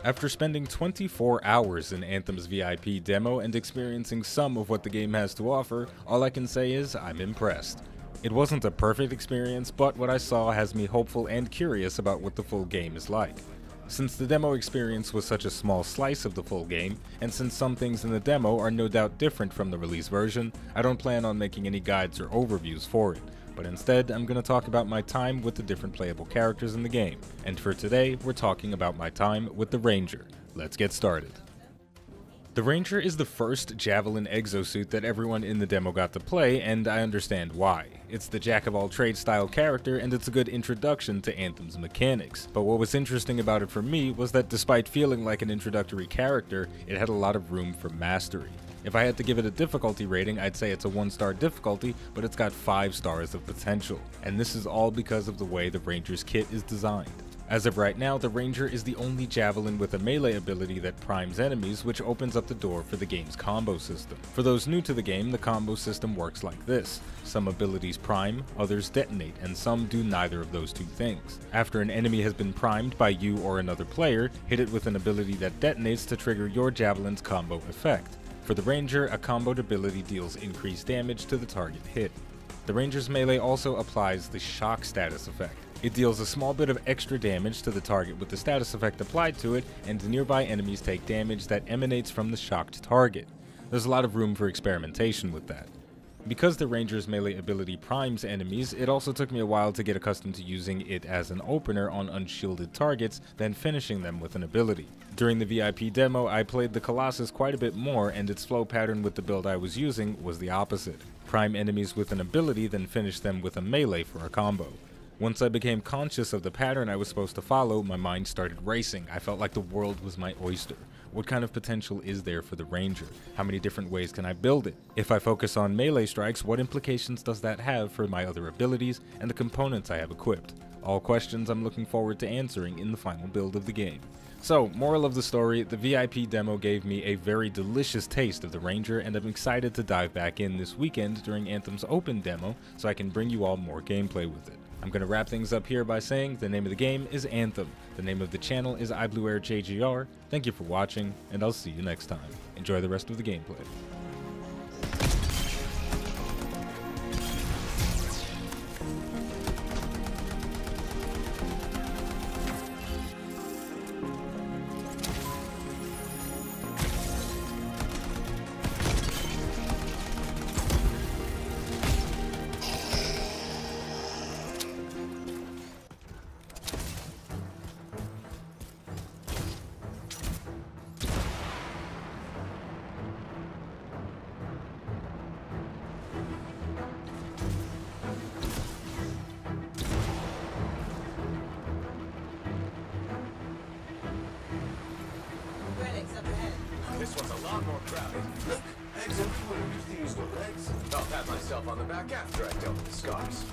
After spending 24 hours in Anthem's VIP demo and experiencing some of what the game has to offer, all I can say is I'm impressed. It wasn't a perfect experience, but what I saw has me hopeful and curious about what the full game is like. Since the demo experience was such a small slice of the full game, and since some things in the demo are no doubt different from the release version, I don't plan on making any guides or overviews for it. But instead, I'm going to talk about my time with the different playable characters in the game. And for today, we're talking about my time with the Ranger. Let's get started. The Ranger is the first Javelin exosuit that everyone in the demo got to play, and I understand why. It's the jack-of-all-trades style character, and it's a good introduction to Anthem's mechanics. But what was interesting about it for me was that despite feeling like an introductory character, it had a lot of room for mastery. If I had to give it a difficulty rating, I'd say it's a 1-star difficulty, but it's got 5 stars of potential. And this is all because of the way the Ranger's kit is designed. As of right now, the Ranger is the only Javelin with a melee ability that primes enemies, which opens up the door for the game's combo system. For those new to the game, the combo system works like this. Some abilities prime, others detonate, and some do neither of those two things. After an enemy has been primed by you or another player, hit it with an ability that detonates to trigger your Javelin's combo effect. For the Ranger, a comboed ability deals increased damage to the target hit. The Ranger's melee also applies the shock status effect. It deals a small bit of extra damage to the target with the status effect applied to it, and nearby enemies take damage that emanates from the shocked target. There's a lot of room for experimentation with that. Because the Ranger's melee ability primes enemies, it also took me a while to get accustomed to using it as an opener on unshielded targets, then finishing them with an ability. During the VIP demo, I played the Colossus quite a bit more, and its flow pattern with the build I was using was the opposite. Prime enemies with an ability, then finish them with a melee for a combo. Once I became conscious of the pattern I was supposed to follow, my mind started racing. I felt like the world was my oyster. What kind of potential is there for the Ranger? How many different ways can I build it? If I focus on melee strikes, what implications does that have for my other abilities and the components I have equipped? All questions I'm looking forward to answering in the final build of the game. So, moral of the story, the VIP demo gave me a very delicious taste of the Ranger, and I'm excited to dive back in this weekend during Anthem's open demo so I can bring you all more gameplay with it. I'm going to wrap things up here by saying the name of the game is Anthem, the name of the channel is iBluairJgR. Thank you for watching, and I'll see you next time. Enjoy the rest of the gameplay. This one's a lot more crowded. Look, eggs everywhere. You think he's got legs? I'll pat myself on the back after I dealt with the scars.